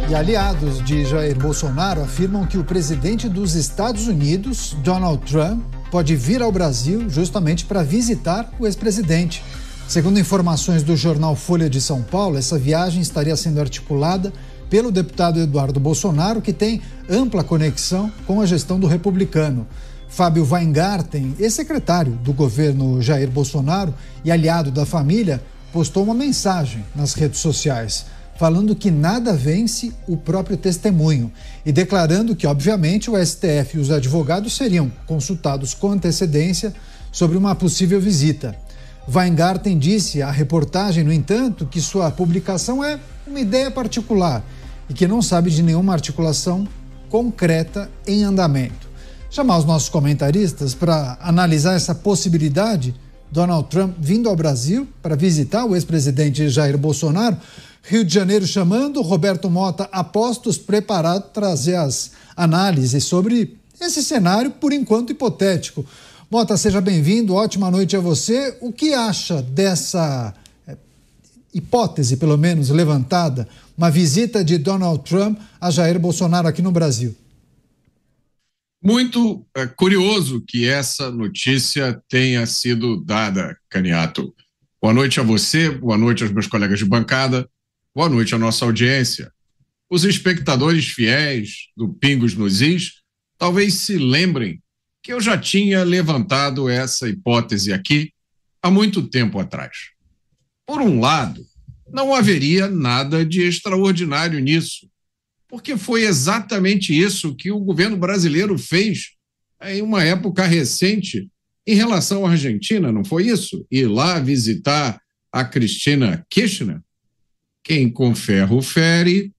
E aliados de Jair Bolsonaro afirmam que o presidente dos Estados Unidos, Donald Trump, pode vir ao Brasil justamente para visitar o ex-presidente. Segundo informações do jornal Folha de São Paulo, essa viagem estaria sendo articulada pelo deputado Eduardo Bolsonaro, que tem ampla conexão com a gestão do republicano. Fábio Weingarten, ex-secretário do governo Jair Bolsonaro e aliado da família, postou uma mensagem nas redes sociais, falando que nada vence o próprio testemunho e declarando que, obviamente, o STF e os advogados seriam consultados com antecedência sobre uma possível visita. Weingarten disse à reportagem, no entanto, que sua publicação é uma ideia particular e que não sabe de nenhuma articulação concreta em andamento. Chamar os nossos comentaristas para analisar essa possibilidade, Donald Trump vindo ao Brasil para visitar o ex-presidente Jair Bolsonaro. Rio de Janeiro chamando, Roberto Mota, apostos, preparado para trazer as análises sobre esse cenário, por enquanto, hipotético. Mota, seja bem-vindo, ótima noite a você. O que acha dessa hipótese, pelo menos, levantada, uma visita de Donald Trump a Jair Bolsonaro aqui no Brasil? Muito curioso que essa notícia tenha sido dada, Caniato. Boa noite a você, boa noite aos meus colegas de bancada, boa noite à nossa audiência. Os espectadores fiéis do Pingos nos Is talvez se lembrem que eu já tinha levantado essa hipótese aqui há muito tempo atrás. Por um lado, não haveria nada de extraordinário nisso, porque foi exatamente isso que o governo brasileiro fez em uma época recente em relação à Argentina, não foi isso? Ir lá visitar a Cristina Kirchner. Quem com ferro fere.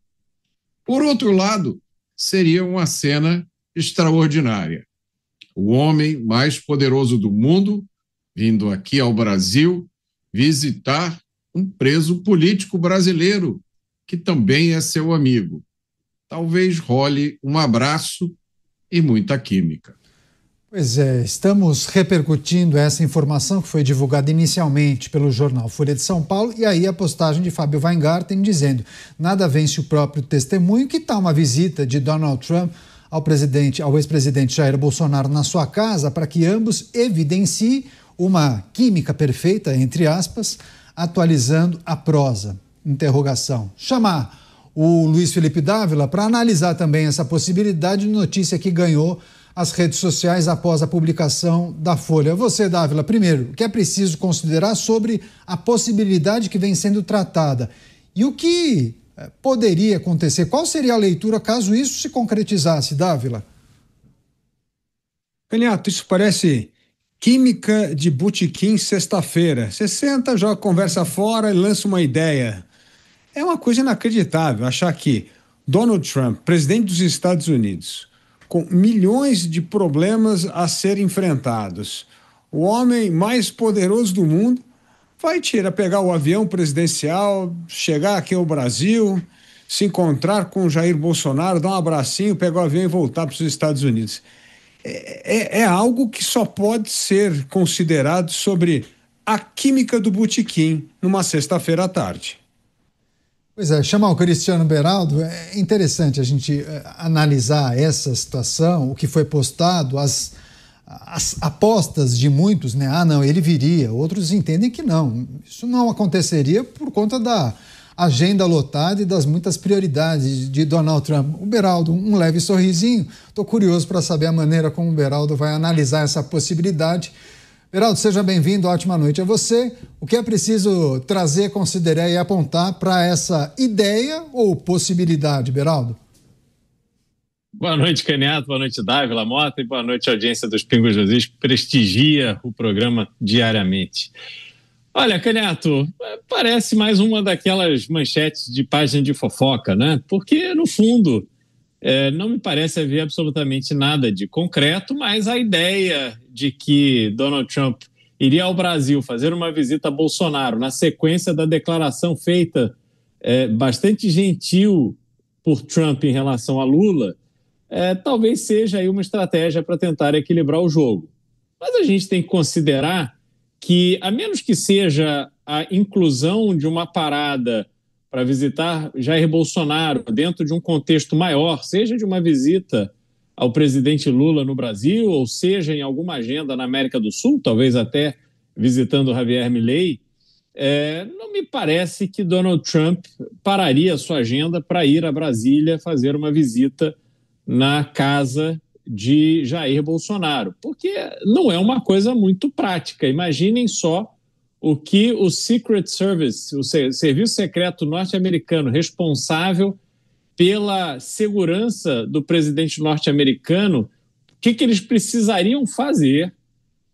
Por outro lado, seria uma cena extraordinária. O homem mais poderoso do mundo, vindo aqui ao Brasil, visitar um preso político brasileiro, que também é seu amigo. Talvez role um abraço e muita química. Pois é, estamos repercutindo essa informação que foi divulgada inicialmente pelo jornal Folha de São Paulo, e aí a postagem de Fábio Weingarten dizendo: nada vence o próprio testemunho. Que tal uma visita de Donald Trump ao ex-presidente Jair Bolsonaro na sua casa, para que ambos evidenciem uma química perfeita, entre aspas, atualizando a prosa? Interrogação. Chamar o Luiz Felipe Dávila para analisar também essa possibilidade de notícia que ganhou as redes sociais após a publicação da Folha. Você, Dávila, primeiro, o que é preciso considerar sobre a possibilidade que vem sendo tratada e o que poderia acontecer? Qual seria a leitura caso isso se concretizasse, Dávila? Caniato, isso parece química de botequim sexta-feira. Você senta, joga a conversa fora e lança uma ideia. É uma coisa inacreditável achar que Donald Trump, presidente dos Estados Unidos, com milhões de problemas a serem enfrentados, o homem mais poderoso do mundo, vai pegar o avião presidencial, chegar aqui ao Brasil, se encontrar com o Jair Bolsonaro, dar um abracinho, pegar o avião e voltar para os Estados Unidos. É algo que só pode ser considerado sobre a química do botequim numa sexta-feira à tarde. Pois é, chamar o Cristiano Beraldo, é interessante a gente analisar essa situação, o que foi postado, as apostas de muitos, né? Ah, não, ele viria. Outros entendem que não. Isso não aconteceria por conta da agenda lotada e das muitas prioridades de Donald Trump. O Beraldo, um leve sorrisinho. Estou curioso para saber a maneira como o Beraldo vai analisar essa possibilidade. Beraldo, seja bem-vindo, ótima noite a você. O que é preciso trazer, considerar e apontar para essa ideia ou possibilidade, Beraldo? Boa noite, Caniato, boa noite, Dávila Mota, e boa noite, audiência dos Pingos dos Is, que prestigia o programa diariamente. Olha, Caniato, parece mais uma daquelas manchetes de página de fofoca, né? Porque, no fundo, não me parece haver absolutamente nada de concreto, mas a ideia de que Donald Trump iria ao Brasil fazer uma visita a Bolsonaro na sequência da declaração feita bastante gentil por Trump em relação a Lula, talvez seja aí uma estratégia para tentar equilibrar o jogo. Mas a gente tem que considerar que, a menos que seja a inclusão de uma parada para visitar Jair Bolsonaro dentro de um contexto maior, seja de uma visita ao presidente Lula no Brasil, ou seja em alguma agenda na América do Sul, talvez até visitando Javier Milei, não me parece que Donald Trump pararia a sua agenda para ir a Brasília fazer uma visita na casa de Jair Bolsonaro, porque não é uma coisa muito prática. Imaginem só o que o Secret Service, o Serviço Secreto norte-americano, responsável pela segurança do presidente norte-americano, o que eles precisariam fazer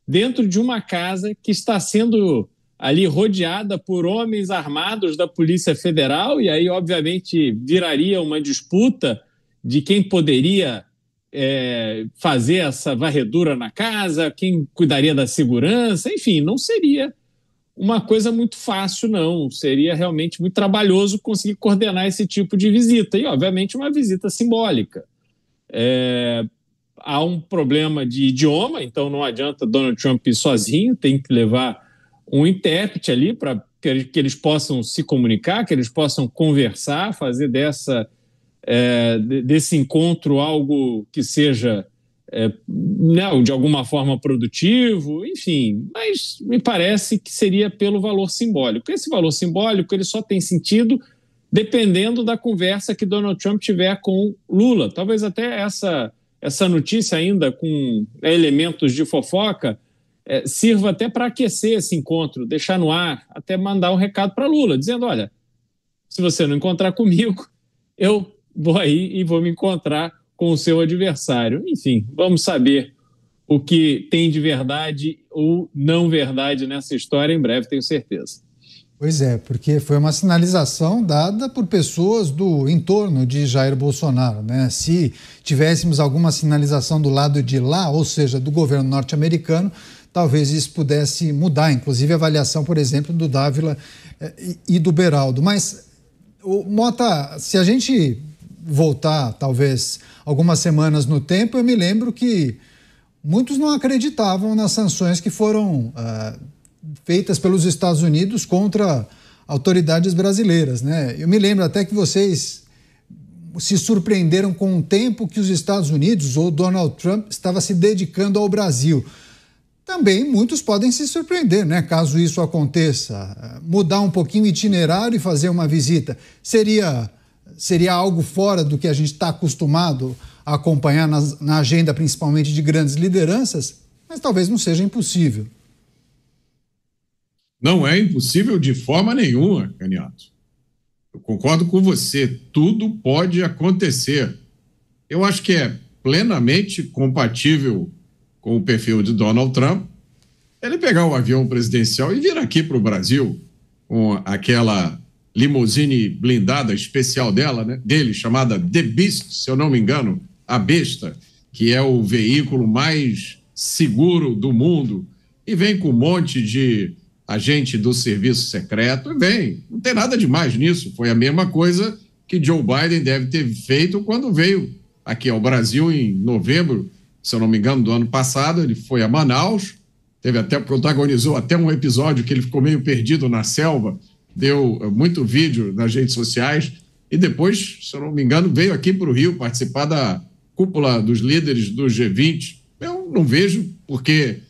dentro de uma casa que está sendo ali rodeada por homens armados da Polícia Federal, e aí, obviamente, viraria uma disputa de quem poderia fazer essa varredura na casa, quem cuidaria da segurança, enfim, não seria uma coisa muito fácil, não. Seria realmente muito trabalhoso conseguir coordenar esse tipo de visita, e, obviamente, uma visita simbólica. Há um problema de idioma, então não adianta Donald Trump ir sozinho, tem que levar um intérprete ali para que eles possam se comunicar, que eles possam conversar, fazer desse encontro algo que seja de alguma forma produtivo, enfim, mas me parece que seria pelo valor simbólico. Esse valor simbólico ele só tem sentido dependendo da conversa que Donald Trump tiver com Lula. Talvez até essa notícia ainda com elementos de fofoca sirva até para aquecer esse encontro, deixar no ar, até mandar um recado para Lula, dizendo, olha, se você não encontrar comigo, eu vou aí e vou me encontrar com o seu adversário. Enfim, vamos saber o que tem de verdade ou não verdade nessa história em breve, tenho certeza. Pois é, porque foi uma sinalização dada por pessoas do entorno de Jair Bolsonaro, né? Se tivéssemos alguma sinalização do lado de lá, ou seja, do governo norte-americano, talvez isso pudesse mudar, inclusive a avaliação, por exemplo, do Dávila e do Beraldo. Mas, Mota, se a gente voltar, talvez, algumas semanas no tempo, eu me lembro que muitos não acreditavam nas sanções que foram feitas pelos Estados Unidos contra autoridades brasileiras, né? Eu me lembro até que vocês se surpreenderam com o tempo que os Estados Unidos ou Donald Trump estava se dedicando ao Brasil. Também muitos podem se surpreender, né? Caso isso aconteça, mudar um pouquinho o itinerário e fazer uma visita. Seria algo fora do que a gente está acostumado a acompanhar na agenda, principalmente de grandes lideranças, mas talvez não seja impossível. Não é impossível de forma nenhuma, Caniato. Eu concordo com você, tudo pode acontecer. Eu acho que é plenamente compatível com o perfil de Donald Trump ele pegar o avião presidencial e vir aqui para o Brasil com aquela limusine blindada especial dele, chamada The Beast, se eu não me engano, a besta, que é o veículo mais seguro do mundo, e vem com um monte de agente do serviço secreto, e vem, não tem nada demais nisso, foi a mesma coisa que Joe Biden deve ter feito quando veio aqui ao Brasil em novembro, se eu não me engano, do ano passado. Ele foi a Manaus, protagonizou até um episódio que ele ficou meio perdido na selva, deu muito vídeo nas redes sociais, e depois, se eu não me engano, veio aqui para o Rio participar da cúpula dos líderes do G20. Eu não vejo porque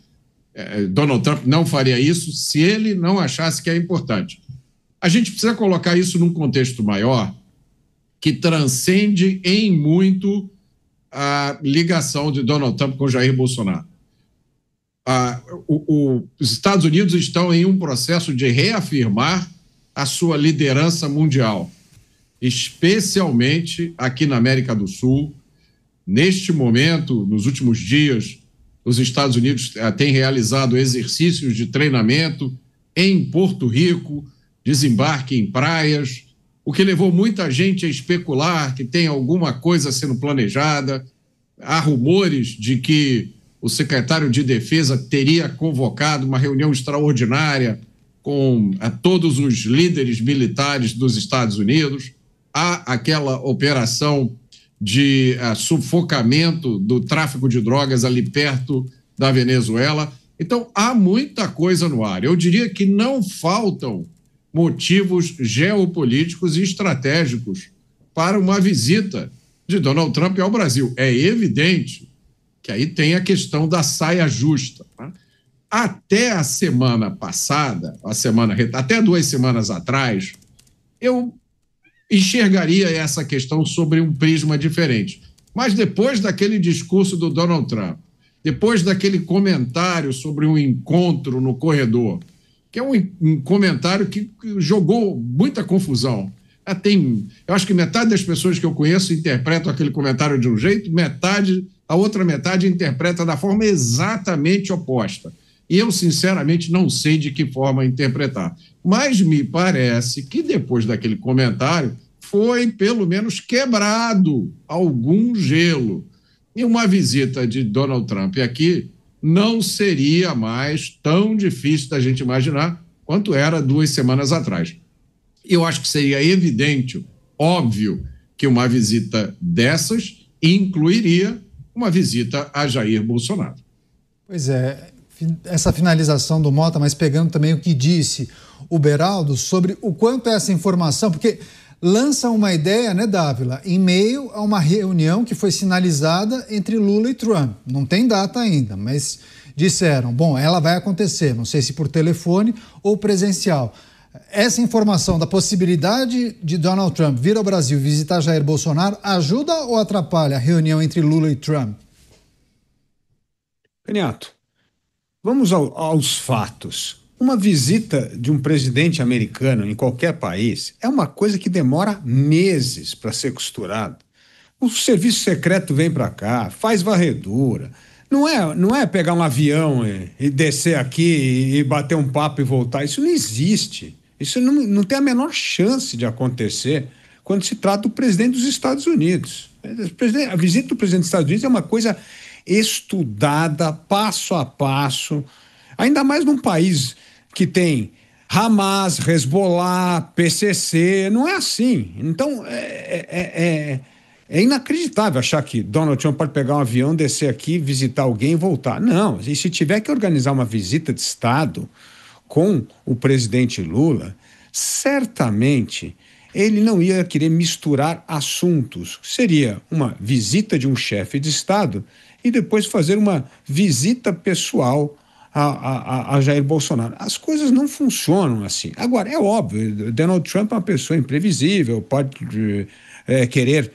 Donald Trump não faria isso se ele não achasse que é importante. A gente precisa colocar isso num contexto maior que transcende em muito a ligação de Donald Trump com Jair Bolsonaro. Os Estados Unidos estão em um processo de reafirmar a sua liderança mundial, especialmente aqui na América do Sul. Neste momento, nos últimos dias, os Estados Unidos têm realizado exercícios de treinamento em Porto Rico, desembarque em praias, o que levou muita gente a especular que tem alguma coisa sendo planejada. Há rumores de que o secretário de Defesa teria convocado uma reunião extraordinária com todos os líderes militares dos Estados Unidos. Há aquela operação de sufocamento do tráfico de drogas ali perto da Venezuela. Então, há muita coisa no ar. Eu diria que não faltam motivos geopolíticos e estratégicos para uma visita de Donald Trump ao Brasil. É evidente que aí tem a questão da saia justa, né? Até a semana passada, até 2 semanas atrás, eu enxergaria essa questão sobre um prisma diferente. Mas depois daquele discurso do Donald Trump, depois daquele comentário sobre um encontro no corredor, que é um comentário que jogou muita confusão. Eu acho que metade das pessoas que eu conheço interpretam aquele comentário de um jeito, a outra metade interpreta da forma exatamente oposta. E eu, sinceramente, não sei de que forma interpretar. Mas me parece que depois daquele comentário foi, pelo menos, quebrado algum gelo. E uma visita de Donald Trump aqui não seria mais tão difícil da gente imaginar quanto era 2 semanas atrás. Eu acho que seria evidente, óbvio, que uma visita dessas incluiria uma visita a Jair Bolsonaro. Pois é, essa finalização do Mota, mas pegando também o que disse o Beraldo sobre o quanto essa informação, porque lança uma ideia, né, Dávila, em meio a uma reunião que foi sinalizada entre Lula e Trump. Não tem data ainda, mas disseram, bom, ela vai acontecer, não sei se por telefone ou presencial. Essa informação da possibilidade de Donald Trump vir ao Brasil visitar Jair Bolsonaro ajuda ou atrapalha a reunião entre Lula e Trump? Caniato, vamos aos fatos. Uma visita de um presidente americano em qualquer país é uma coisa que demora meses para ser costurada. O serviço secreto vem para cá, faz varredura. Não é pegar um avião e descer aqui e bater um papo e voltar. Isso não existe. Isso não tem a menor chance de acontecer quando se trata do presidente dos Estados Unidos. A visita do presidente dos Estados Unidos é uma coisa estudada, passo a passo, ainda mais num país que tem Hamas, Hezbollah, PCC, não é assim. Então, é inacreditável achar que Donald Trump pode pegar um avião, descer aqui, visitar alguém e voltar. Não, e se tiver que organizar uma visita de Estado com o presidente Lula, certamente ele não ia querer misturar assuntos. Seria uma visita de um chefe de Estado e depois fazer uma visita pessoal a Jair Bolsonaro. As coisas não funcionam assim. Agora, é óbvio, Donald Trump é uma pessoa imprevisível, pode querer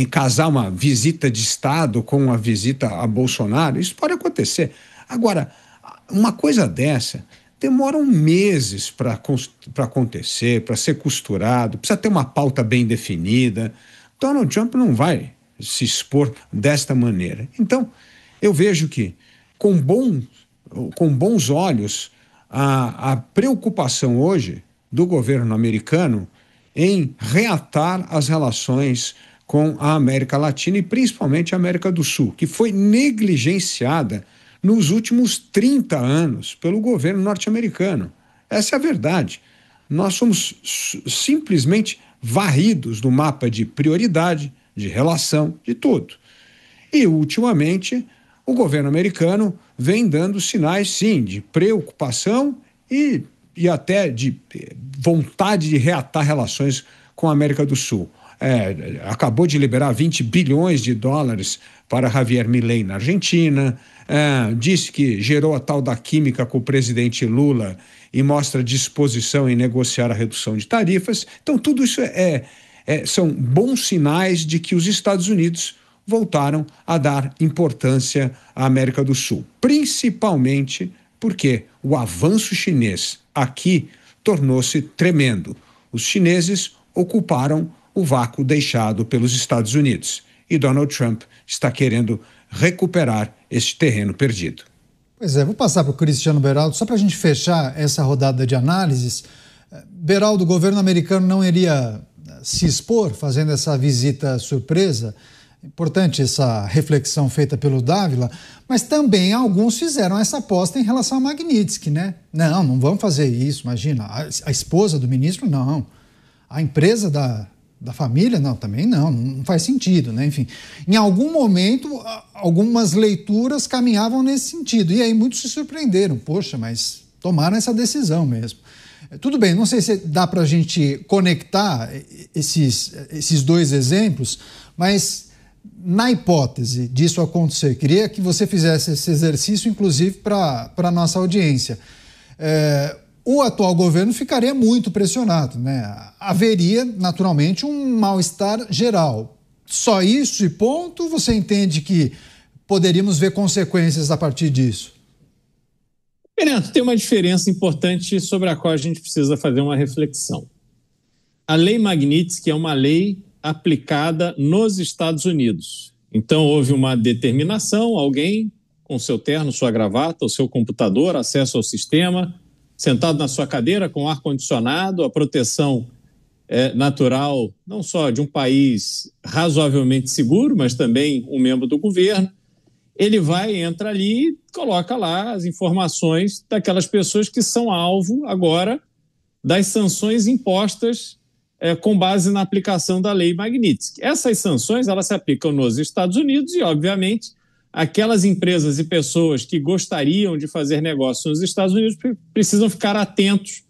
casar uma visita de Estado com uma visita a Bolsonaro. Isso pode acontecer. Agora, uma coisa dessa demoram meses para acontecer, para ser costurado, precisa ter uma pauta bem definida. Donald Trump não vai se expor desta maneira. Então, eu vejo que, com bons olhos, a preocupação hoje do governo americano em reatar as relações com a América Latina e principalmente a América do Sul, que foi negligenciada nos últimos 30 anos pelo governo norte-americano. Essa é a verdade. Nós somos simplesmente varridos do mapa de prioridade, de relação, de tudo. E, ultimamente, o governo americano vem dando sinais, sim, de preocupação e até de vontade de reatar relações com a América do Sul. Acabou de liberar 20 bilhões de dólares para Javier Milei na Argentina, disse que gerou a tal da química com o presidente Lula e mostra disposição em negociar a redução de tarifas. Então, tudo isso são bons sinais de que os Estados Unidos voltaram a dar importância à América do Sul, principalmente porque o avanço chinês aqui tornou-se tremendo. Os chineses ocuparam o vácuo deixado pelos Estados Unidos e Donald Trump está querendo recuperar este terreno perdido. Pois é, vou passar para o Cristiano Beraldo, só para a gente fechar essa rodada de análises. Beraldo, o governo americano não iria se expor fazendo essa visita surpresa? Importante essa reflexão feita pelo Dávila, mas também alguns fizeram essa aposta em relação a Magnitsky, né? Não vamos fazer isso, imagina. A esposa do ministro, não. A empresa da família, não, também não faz sentido, né? Enfim, em algum momento, algumas leituras caminhavam nesse sentido, e aí muitos se surpreenderam. Poxa, mas tomaram essa decisão mesmo. Tudo bem, não sei se dá para a gente conectar esses dois exemplos, mas na hipótese disso acontecer, queria que você fizesse esse exercício, inclusive, para a nossa audiência. O atual governo ficaria muito pressionado, né? Haveria, naturalmente, um mal-estar geral. Só isso e ponto? Você entende que poderíamos ver consequências a partir disso? Renato, tem uma diferença importante sobre a qual a gente precisa fazer uma reflexão. A Lei Magnitsky é uma lei aplicada nos Estados Unidos. Então, houve uma determinação, alguém com seu terno, sua gravata, o seu computador, acesso ao sistema, sentado na sua cadeira com ar-condicionado, a proteção natural, não só de um país razoavelmente seguro, mas também um membro do governo. Ele entra ali e coloca lá as informações daquelas pessoas que são alvo agora das sanções impostas com base na aplicação da Lei Magnitsky. Essas sanções, elas se aplicam nos Estados Unidos e, obviamente, aquelas empresas e pessoas que gostariam de fazer negócio nos Estados Unidos precisam ficar atentos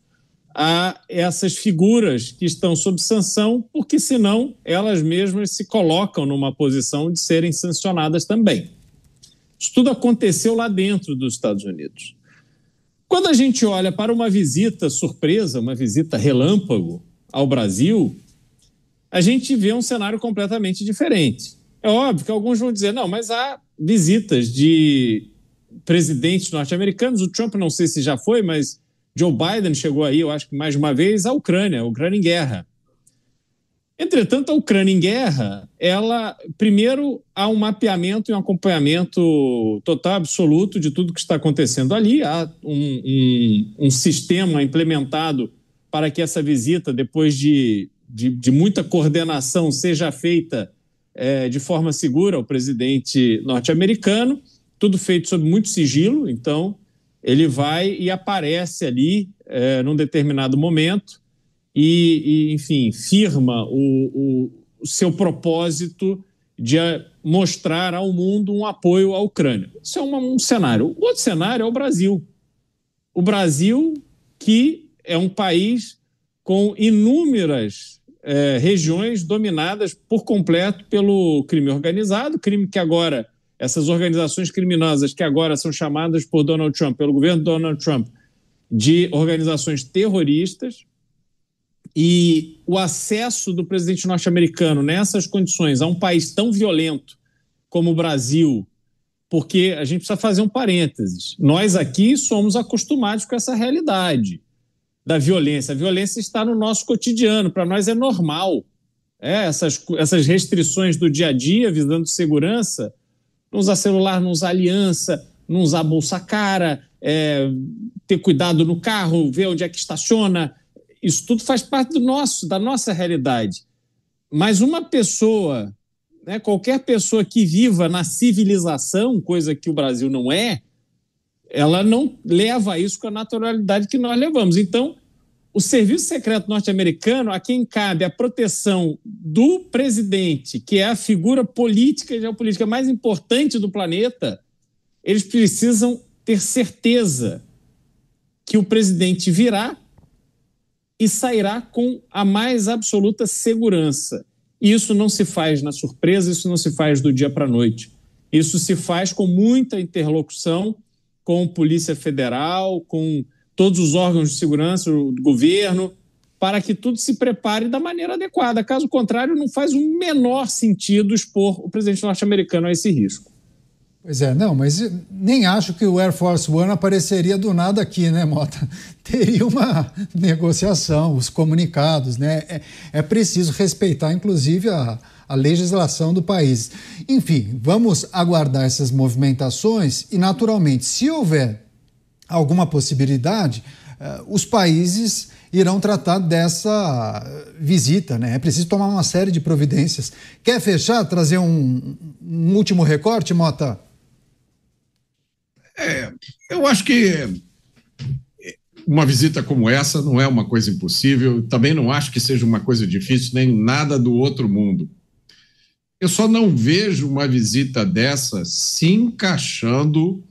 a essas figuras que estão sob sanção, porque senão elas mesmas se colocam numa posição de serem sancionadas também. Isso tudo aconteceu lá dentro dos Estados Unidos. Quando a gente olha para uma visita surpresa, uma visita relâmpago ao Brasil, a gente vê um cenário completamente diferente. É óbvio que alguns vão dizer, não, mas há visitas de presidentes norte-americanos, o Trump não sei se já foi, mas Joe Biden chegou aí, eu acho que mais de uma vez, à Ucrânia em guerra. Entretanto, a Ucrânia em guerra, primeiro, há um mapeamento e um acompanhamento total, absoluto de tudo que está acontecendo ali. Há um sistema implementado para que essa visita, depois de muita coordenação, seja feita de forma segura ao presidente norte-americano, tudo feito sob muito sigilo. Então, ele vai e aparece ali num determinado momento, enfim, firma o seu propósito de mostrar ao mundo um apoio à Ucrânia. Isso é um cenário. O outro cenário é o Brasil. O Brasil, que é um país com inúmeras regiões dominadas por completo pelo crime organizado, crime que agora, essas organizações criminosas que agora são chamadas por Donald Trump, pelo governo de Donald Trump, de organizações terroristas. E o acesso do presidente norte-americano nessas condições a um país tão violento como o Brasil, porque a gente precisa fazer um parênteses. Nós aqui somos acostumados com essa realidade da violência. A violência está no nosso cotidiano, para nós é normal. Essas restrições do dia a dia visando segurança, não usar celular, não usar aliança, não usar bolsa cara, ter cuidado no carro, ver onde é que estaciona. Isso tudo faz parte da nossa realidade. Mas uma pessoa, qualquer pessoa que viva na civilização, coisa que o Brasil não ela não leva isso com a naturalidade que nós levamos. Então, o Serviço Secreto norte-americano, a quem cabe a proteção do presidente, que é a figura política e geopolítica mais importante do planeta, eles precisam ter certeza que o presidente virá e sairá com a mais absoluta segurança. Isso não se faz na surpresa, isso não se faz do dia para a noite. Isso se faz com muita interlocução com a Polícia Federal, com todos os órgãos de segurança do governo, para que tudo se prepare da maneira adequada. Caso contrário, não faz o menor sentido expor o presidente norte-americano a esse risco. Pois não, mas nem acho que o Air Force One apareceria do nada aqui, né, Mota? Teria uma negociação, os comunicados, né? É preciso respeitar, inclusive, a legislação do país. Enfim, vamos aguardar essas movimentações e, naturalmente, se houver alguma possibilidade, os países irão tratar dessa visita, né? É preciso tomar uma série de providências. Quer fechar, trazer um último recorte, Mota? Eu acho que uma visita como essa não é uma coisa impossível, também não acho que seja uma coisa difícil, nem nada do outro mundo. Eu só não vejo uma visita dessa se encaixando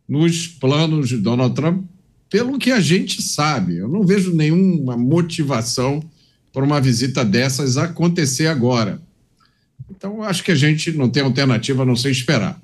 nos planos de Donald Trump pelo que a gente sabe. Eu não vejo nenhuma motivação para uma visita dessas acontecer agora. Então, acho que a gente não tem alternativa a não ser esperar.